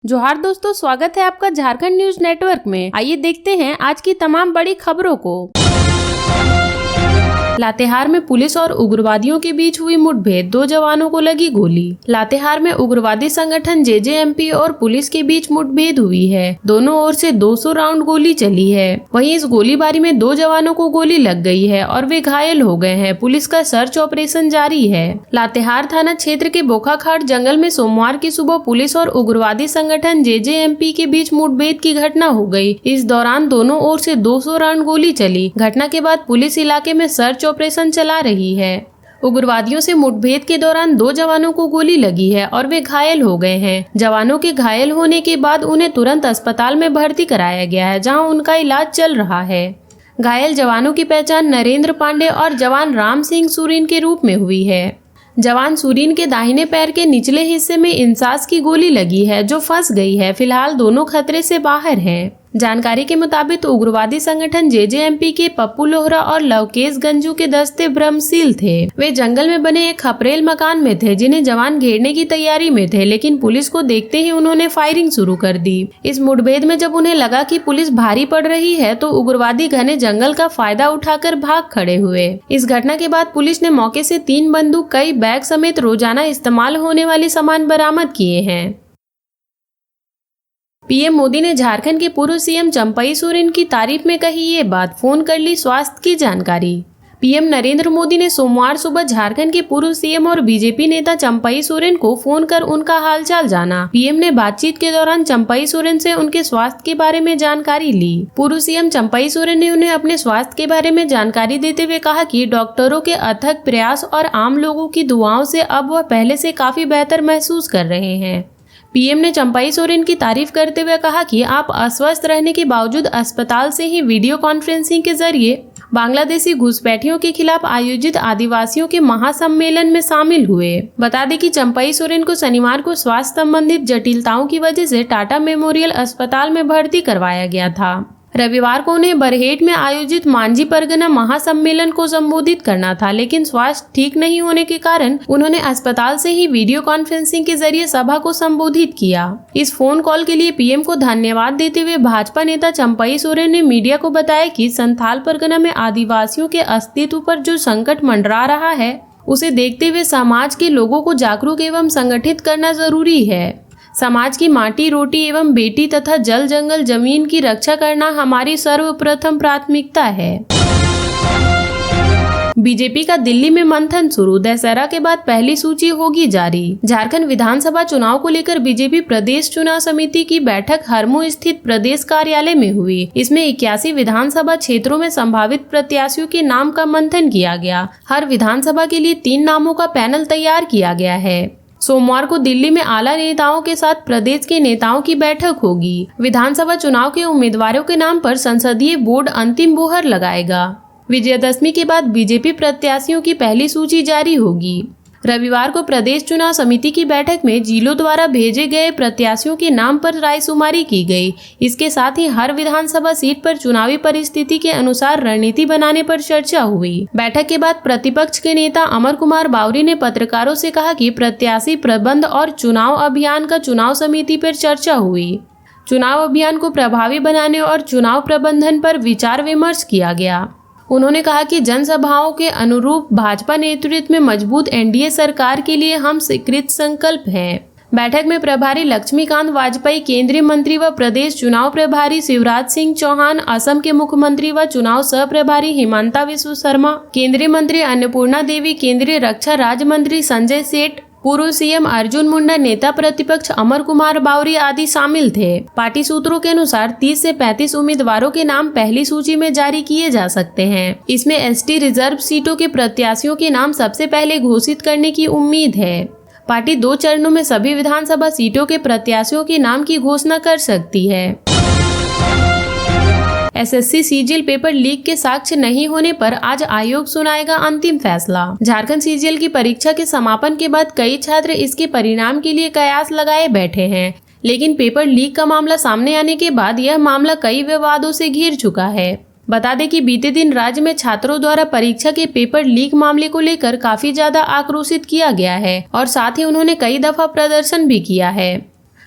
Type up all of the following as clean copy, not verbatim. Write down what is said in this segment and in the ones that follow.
जोहार दोस्तों, स्वागत है आपका झारखंड न्यूज नेटवर्क में। आइए देखते हैं आज की तमाम बड़ी खबरों को। लातेहार में पुलिस और उग्रवादियों के बीच हुई मुठभेड़, 2 जवानों को लगी गोली। लातेहार में उग्रवादी संगठन जेजेएमपी और पुलिस के बीच मुठभेड़ हुई है। दोनों ओर से 200 राउंड गोली चली है। वहीं इस गोलीबारी में 2 जवानों को गोली लग गई है और वे घायल हो गए हैं। पुलिस का सर्च ऑपरेशन जारी है। लातेहार थाना क्षेत्र के बोखाखाट जंगल में सोमवार की सुबह पुलिस और उग्रवादी संगठन जेजेएमपी के बीच मुठभेड़ की घटना हो गई। इस दौरान दोनों ओर से 200 राउंड गोली चली। घटना के बाद पुलिस इलाके में सर्च ऑपरेशन चला रही है। उग्रवादियों से मुठभेड़ के दौरान 2 जवानों को गोली लगी है और वे घायल हो गए हैं। जवानों के घायल होने के बाद उन्हें तुरंत अस्पताल में भर्ती कराया गया है, जहां उनका इलाज चल रहा है। घायल जवानों की पहचान नरेंद्र पांडे और जवान राम सिंह सुरीन के रूप में हुई है। जवान सुरीन के दाहिने पैर के निचले हिस्से में इंसास की गोली लगी है, जो फंस गई है। फिलहाल दोनों खतरे से बाहर हैं। जानकारी के मुताबिक उग्रवादी संगठन जेजेएमपी के पप्पू लोहरा और लवकेश गंजू के दस्ते ब्रह्मशील थे। वे जंगल में बने एक खपरेल मकान में थे, जिन्हें जवान घेरने की तैयारी में थे, लेकिन पुलिस को देखते ही उन्होंने फायरिंग शुरू कर दी। इस मुठभेड़ में जब उन्हें लगा कि पुलिस भारी पड़ रही है, तो उग्रवादी घने जंगल का फायदा उठाकर भाग खड़े हुए। इस घटना के बाद पुलिस ने मौके से 3 बंदूक, कई बैग समेत रोजाना इस्तेमाल होने वाले सामान बरामद किए हैं। पीएम मोदी ने झारखंड के पूर्व सीएम चंपई सोरेन की तारीफ में कही ये बात, फोन कर ली स्वास्थ्य की जानकारी। पीएम नरेंद्र मोदी ने सोमवार सुबह झारखंड के पूर्व सीएम और बीजेपी नेता चंपई सोरेन को फोन कर उनका हालचाल जाना। पीएम ने बातचीत के दौरान चंपई सोरेन से उनके स्वास्थ्य के बारे में जानकारी ली। पूर्व सीएम चंपई सोरेन ने उन्हें अपने स्वास्थ्य के बारे में जानकारी देते हुए कहा कि डॉक्टरों के अथक प्रयास और आम लोगों की दुआओं से अब वह पहले से काफी बेहतर महसूस कर रहे हैं। पीएम ने चंपई सोरेन की तारीफ करते हुए कहा कि आप अस्वस्थ रहने के बावजूद अस्पताल से ही वीडियो कॉन्फ्रेंसिंग के जरिए बांग्लादेशी घुसपैठियों के खिलाफ आयोजित आदिवासियों के महासम्मेलन में शामिल हुए। बता दें कि चंपई सोरेन को शनिवार को स्वास्थ्य संबंधित जटिलताओं की वजह से टाटा मेमोरियल अस्पताल में भर्ती करवाया गया था। रविवार को उन्हें बरहेट में आयोजित मांझी परगना महासम्मेलन को संबोधित करना था, लेकिन स्वास्थ्य ठीक नहीं होने के कारण उन्होंने अस्पताल से ही वीडियो कॉन्फ्रेंसिंग के जरिए सभा को संबोधित किया। इस फोन कॉल के लिए पीएम को धन्यवाद देते हुए भाजपा नेता चंपई सोरेन ने मीडिया को बताया कि संथाल परगना में आदिवासियों के अस्तित्व पर जो संकट मंडरा रहा है, उसे देखते हुए समाज के लोगों को जागरूक एवं संगठित करना जरूरी है। समाज की माटी, रोटी एवं बेटी तथा जल जंगल जमीन की रक्षा करना हमारी सर्वप्रथम प्राथमिकता है। बीजेपी का दिल्ली में मंथन शुरू, दशहरा के बाद पहली सूची होगी जारी। झारखंड विधानसभा चुनाव को लेकर बीजेपी प्रदेश चुनाव समिति की बैठक हरमू स्थित प्रदेश कार्यालय में हुई। इसमें 81 विधानसभा क्षेत्रों में संभावित प्रत्याशियों के नाम का मंथन किया गया। हर विधानसभा के लिए 3 नामों का पैनल तैयार किया गया है। सोमवार को दिल्ली में आला नेताओं के साथ प्रदेश के नेताओं की बैठक होगी। विधानसभा चुनाव के उम्मीदवारों के नाम पर संसदीय बोर्ड अंतिम मुहर लगाएगा। विजयदशमी के बाद बीजेपी प्रत्याशियों की पहली सूची जारी होगी। रविवार को प्रदेश चुनाव समिति की बैठक में जिलों द्वारा भेजे गए प्रत्याशियों के नाम पर रायशुमारी की गई। इसके साथ ही हर विधानसभा सीट पर चुनावी परिस्थिति के अनुसार रणनीति बनाने पर चर्चा हुई। बैठक के बाद प्रतिपक्ष के नेता अमर कुमार बावरी ने पत्रकारों से कहा कि प्रत्याशी प्रबंध और चुनाव अभियान का चुनाव समिति पर चर्चा हुई। चुनाव अभियान को प्रभावी बनाने और चुनाव प्रबंधन पर विचार विमर्श किया गया। उन्होंने कहा कि जनसभाओं के अनुरूप भाजपा नेतृत्व में मजबूत एनडीए सरकार के लिए हम कृत संकल्प हैं। बैठक में प्रभारी लक्ष्मीकांत वाजपेयी, केंद्रीय मंत्री व प्रदेश चुनाव प्रभारी शिवराज सिंह चौहान, असम के मुख्यमंत्री व चुनाव सह प्रभारी हिमंता बिस्वा शर्मा, केंद्रीय मंत्री अन्नपूर्णा देवी, केंद्रीय रक्षा राज्य मंत्री संजय सेठ, पूर्व सीएम अर्जुन मुंडा, नेता प्रतिपक्ष अमर कुमार बावरी आदि शामिल थे। पार्टी सूत्रों के अनुसार 30 से 35 उम्मीदवारों के नाम पहली सूची में जारी किए जा सकते हैं। इसमें एसटी रिजर्व सीटों के प्रत्याशियों के नाम सबसे पहले घोषित करने की उम्मीद है। पार्टी 2 चरणों में सभी विधानसभा सीटों के प्रत्याशियों के नाम की घोषणा कर सकती है। एसएससी सीजीएल पेपर लीक के साक्ष्य नहीं होने पर आज आयोग सुनाएगा अंतिम फैसला। झारखंड सीजीएल की परीक्षा के समापन के बाद कई छात्र इसके परिणाम के लिए कयास लगाए बैठे हैं, लेकिन पेपर लीक का मामला सामने आने के बाद यह मामला कई विवादों से घिर चुका है। बता दें कि बीते दिन राज्य में छात्रों द्वारा परीक्षा के पेपर लीक मामले को लेकर काफी ज्यादा आक्रोशित किया गया है और साथ ही उन्होंने कई दफा प्रदर्शन भी किया है।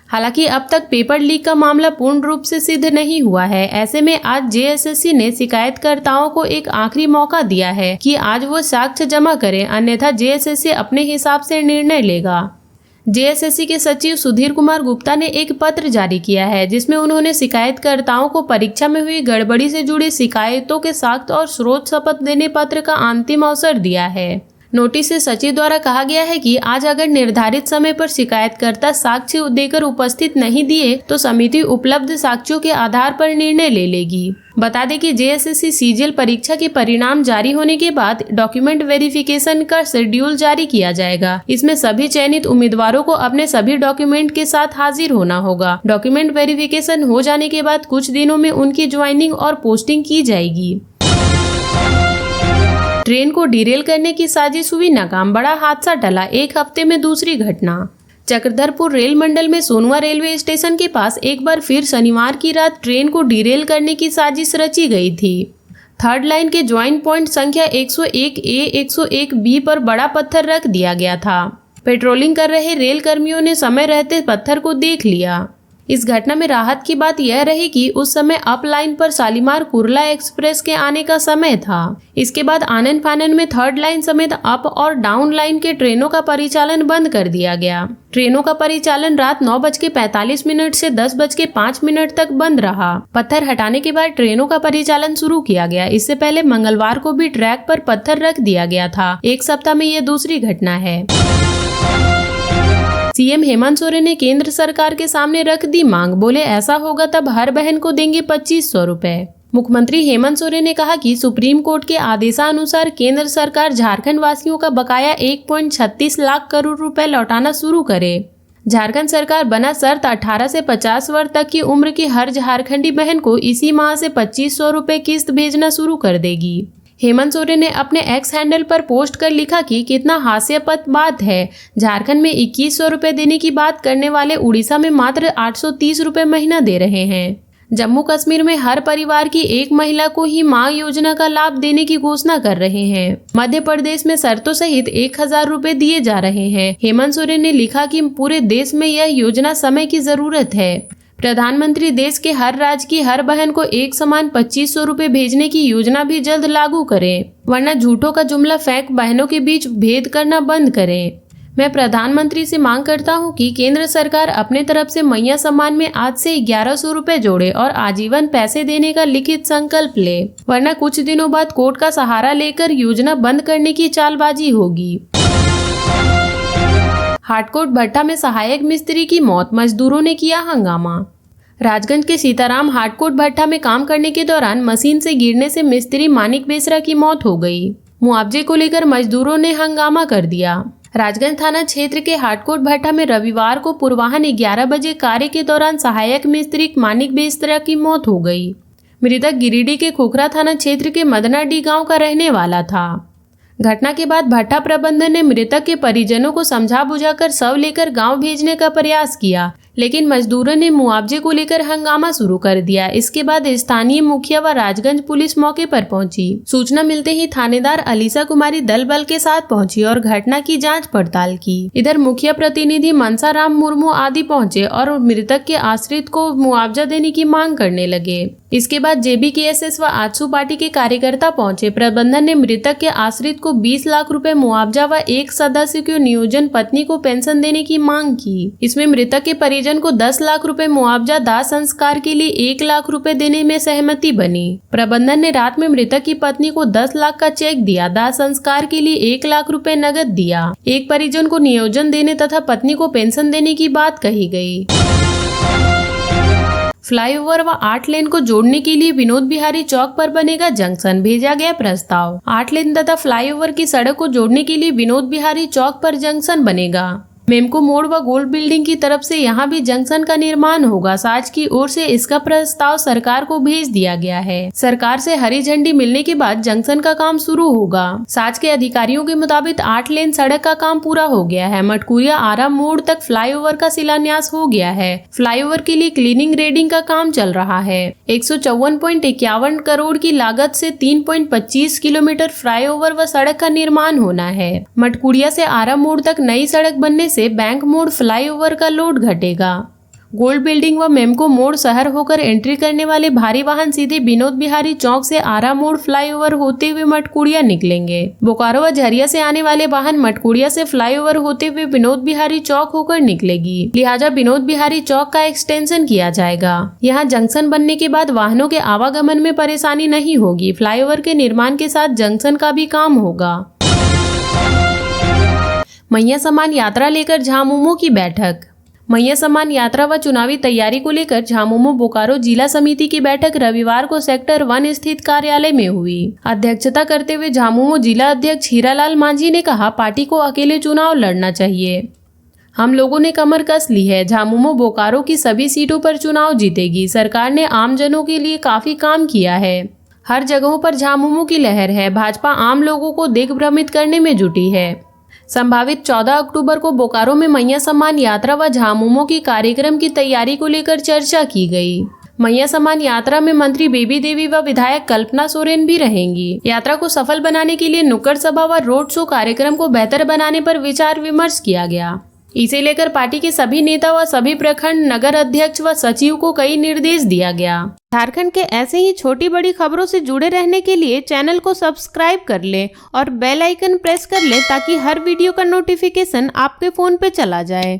हालांकि अब तक पेपर लीक का मामला पूर्ण रूप से सिद्ध नहीं हुआ है। ऐसे में आज जेएसएससी ने शिकायतकर्ताओं को एक आखिरी मौका दिया है कि आज वो साक्ष्य जमा करें, अन्यथा जेएसएससी अपने हिसाब से निर्णय लेगा। जेएसएससी के सचिव सुधीर कुमार गुप्ता ने एक पत्र जारी किया है जिसमें उन्होंने शिकायतकर्ताओं को परीक्षा में हुई गड़बड़ी से जुड़ी शिकायतों के साक्ष्य और स्रोत शपथ देने पत्र का अंतिम अवसर दिया है। नोटिस से सचिव द्वारा कहा गया है कि आज अगर निर्धारित समय पर शिकायतकर्ता साक्ष्य देकर उपस्थित नहीं दिए तो समिति उपलब्ध साक्ष्यों के आधार पर निर्णय ले लेगी। बता दें कि जेएसएससी सीजीएल परीक्षा के परिणाम जारी होने के बाद डॉक्यूमेंट वेरिफिकेशन का शेड्यूल जारी किया जाएगा। इसमें सभी चयनित उम्मीदवारों को अपने सभी डॉक्यूमेंट के साथ हाजिर होना होगा। डॉक्यूमेंट वेरिफिकेशन हो जाने के बाद कुछ दिनों में उनकी ज्वाइनिंग और पोस्टिंग की जाएगी। ट्रेन को डिरेल करने की साजिश हुई नाकाम, बड़ा हादसा टला, एक हफ्ते में दूसरी घटना। चक्रधरपुर रेल मंडल में सोनुआ रेलवे स्टेशन के पास एक बार फिर शनिवार की रात ट्रेन को डिरेल करने की साजिश रची गई थी। थर्ड लाइन के ज्वाइंट पॉइंट संख्या 101A 101B पर बड़ा पत्थर रख दिया गया था। पेट्रोलिंग कर रहे रेल कर्मियों ने समय रहते पत्थर को देख लिया। इस घटना में राहत की बात यह रही कि उस समय अप लाइन पर शालीमार कुर्ला एक्सप्रेस के आने का समय था। इसके बाद आनन फानन में थर्ड लाइन समेत अप और डाउन लाइन के ट्रेनों का परिचालन बंद कर दिया गया। ट्रेनों का परिचालन रात 9:45 से 10:05 तक बंद रहा। पत्थर हटाने के बाद ट्रेनों का परिचालन शुरू किया गया। इससे पहले मंगलवार को भी ट्रैक पर पत्थर रख दिया गया था। एक सप्ताह में यह दूसरी घटना है। सीएम हेमंत सोरेन ने केंद्र सरकार के सामने रख दी मांग, बोले ऐसा होगा तब हर बहन को देंगे 2500 रुपए। मुख्यमंत्री हेमंत सोरेन ने कहा कि सुप्रीम कोर्ट के आदेशानुसार केंद्र सरकार झारखंड वासियों का बकाया 1.36 लाख करोड़ रुपए लौटाना शुरू करे। झारखंड सरकार बना शर्त 18 से 50 वर्ष तक की उम्र की हर झारखंडी बहन को इसी माह से 2500 रुपए किस्त भेजना शुरू कर देगी। हेमंत सोरेन ने अपने एक्स हैंडल पर पोस्ट कर लिखा कि कितना हास्यास्पद बात है, झारखंड में 2100 रुपए देने की बात करने वाले उड़ीसा में मात्र 830 रुपए महीना दे रहे हैं। जम्मू कश्मीर में हर परिवार की एक महिला को ही मां योजना का लाभ देने की घोषणा कर रहे हैं। मध्य प्रदेश में शर्तों सहित 1000 रुपए दिए जा रहे हैं। हेमंत सोरेन ने लिखा कि पूरे देश में यह योजना समय की जरूरत है। प्रधानमंत्री देश के हर राज्य की हर बहन को एक समान 2500 रुपए भेजने की योजना भी जल्द लागू करें, वरना झूठों का जुमला फेंक बहनों के बीच भेद करना बंद करें। मैं प्रधानमंत्री से मांग करता हूं कि केंद्र सरकार अपने तरफ से मैया सम्मान में आज से 1100 रुपए जोड़े और आजीवन पैसे देने का लिखित संकल्प ले, वरना कुछ दिनों बाद कोर्ट का सहारा लेकर योजना बंद करने की चालबाजी होगी। हाटकोट भट्टा में सहायक मिस्त्री की मौत, मजदूरों ने किया हंगामा। राजगंज के सीताराम हाटकोट भट्टा में काम करने के दौरान मशीन से गिरने से मिस्त्री मानिक बेसरा की मौत हो गई। मुआवजे को लेकर मजदूरों ने हंगामा कर दिया। राजगंज थाना क्षेत्र के हाटकोट भट्टा में रविवार को पूर्वाह्न 11 बजे कार्य के दौरान सहायक मिस्त्री मानिक बेसरा की मौत हो गई। मृतक गिरिडीह के खोखरा थाना क्षेत्र के मदनाडीह गांव का रहने वाला था। घटना के बाद भट्टा प्रबंधन ने मृतक के परिजनों को समझा बुझाकर शव लेकर गांव भेजने का प्रयास किया, लेकिन मजदूरों ने मुआवजे को लेकर हंगामा शुरू कर दिया। इसके बाद स्थानीय मुखिया व राजगंज पुलिस मौके पर पहुंची। सूचना मिलते ही थानेदार अलीसा कुमारी दल बल के साथ पहुंची और घटना की जांच पड़ताल की। इधर मुखिया प्रतिनिधि मनसाराम मुर्मू आदि पहुंचे और मृतक के आश्रित को मुआवजा देने की मांग करने लगे। इसके बाद जेबीकेएसएस व आजसू पार्टी के कार्यकर्ता पहुंचे। प्रबंधन ने मृतक के आश्रित को 20 लाख रुपए मुआवजा व एक सदस्य को नियोजन पत्नी को पेंशन देने की मांग की। इसमें मृतक के परिजन को 10 लाख रुपए मुआवजा, दाह संस्कार के लिए 1 लाख रुपए देने में सहमति बनी। प्रबंधन ने रात में मृतक की पत्नी को 10 लाख का चेक दिया, दाह संस्कार के लिए 1 लाख रुपए नगद दिया। एक परिजन को नियोजन देने तथा पत्नी को पेंशन देने की बात कही गई। फ्लाईओवर व 8 लेन को जोड़ने के लिए विनोद बिहारी चौक पर बनेगा जंक्शन, भेजा गया प्रस्ताव। 8 लेन तथा फ्लाईओवर की सड़क को जोड़ने के लिए विनोद बिहारी चौक पर जंक्शन बनेगा। मेमको मोड़ व गोल्ड बिल्डिंग की तरफ से यहां भी जंक्शन का निर्माण होगा। साज की ओर से इसका प्रस्ताव सरकार को भेज दिया गया है। सरकार से हरी झंडी मिलने के बाद जंक्शन का काम शुरू होगा। साज के अधिकारियों के मुताबिक 8 लेन सड़क का काम पूरा हो गया है। मटकुरिया आरा मोड़ तक फ्लाईओवर का शिलान्यास हो गया है। फ्लाईओवर के लिए क्लीनिंग रेडिंग का काम चल रहा है। 154.51 करोड़ की लागत से 3.25 किलोमीटर फ्लाईओवर व सड़क का निर्माण होना है। मटकुरिया से आरा मोड़ तक नई सड़क बनने से बैंक मोड़ फ्लाईओवर का लोड घटेगा। गोल्ड बिल्डिंग व मेमको मोड़ शहर होकर एंट्री करने वाले भारी वाहन सीधे विनोद बिहारी चौक से आरा मोड़ फ्लाईओवर होते हुए मटकुड़िया निकलेंगे। बोकारो व झरिया से आने वाले वाहन मटकुड़िया से फ्लाईओवर होते हुए विनोद बिहारी चौक होकर निकलेगी। लिहाजा विनोद बिहारी चौक का एक्सटेंशन किया जाएगा। यहाँ जंक्शन बनने के बाद वाहनों के आवागमन में परेशानी नहीं होगी। फ्लाईओवर के निर्माण के साथ जंक्शन का भी काम होगा। मैया सम्मान यात्रा लेकर झामुमो की बैठक। मैया सम्मान यात्रा व चुनावी तैयारी को लेकर झामुमो बोकारो जिला समिति की बैठक रविवार को सेक्टर 1 स्थित कार्यालय में हुई। अध्यक्षता करते हुए झामुमो जिला अध्यक्ष हीरालाल मांझी ने कहा, पार्टी को अकेले चुनाव लड़ना चाहिए। हम लोगों ने कमर कस ली है। झामुमो बोकारो की सभी सीटों पर चुनाव जीतेगी। सरकार ने आमजनों के लिए काफी काम किया है। हर जगहों पर झामुमो की लहर है। भाजपा आम लोगों को दिग्भ्रमित करने में जुटी है। संभावित 14 अक्टूबर को बोकारो में मैया सम्मान यात्रा व झामुमो की कार्यक्रम की तैयारी को लेकर चर्चा की गई। मैया सम्मान यात्रा में मंत्री बेबी देवी व विधायक कल्पना सोरेन भी रहेंगी। यात्रा को सफल बनाने के लिए नुक्कड़ सभा व रोड शो कार्यक्रम को बेहतर बनाने पर विचार विमर्श किया गया। इसे लेकर पार्टी के सभी नेता व सभी प्रखंड नगर अध्यक्ष व सचिव को कई निर्देश दिया गया। झारखंड के ऐसे ही छोटी बड़ी खबरों से जुड़े रहने के लिए चैनल को सब्सक्राइब कर लें और बेल आइकन प्रेस कर लें ताकि हर वीडियो का नोटिफिकेशन आपके फोन पे चला जाए।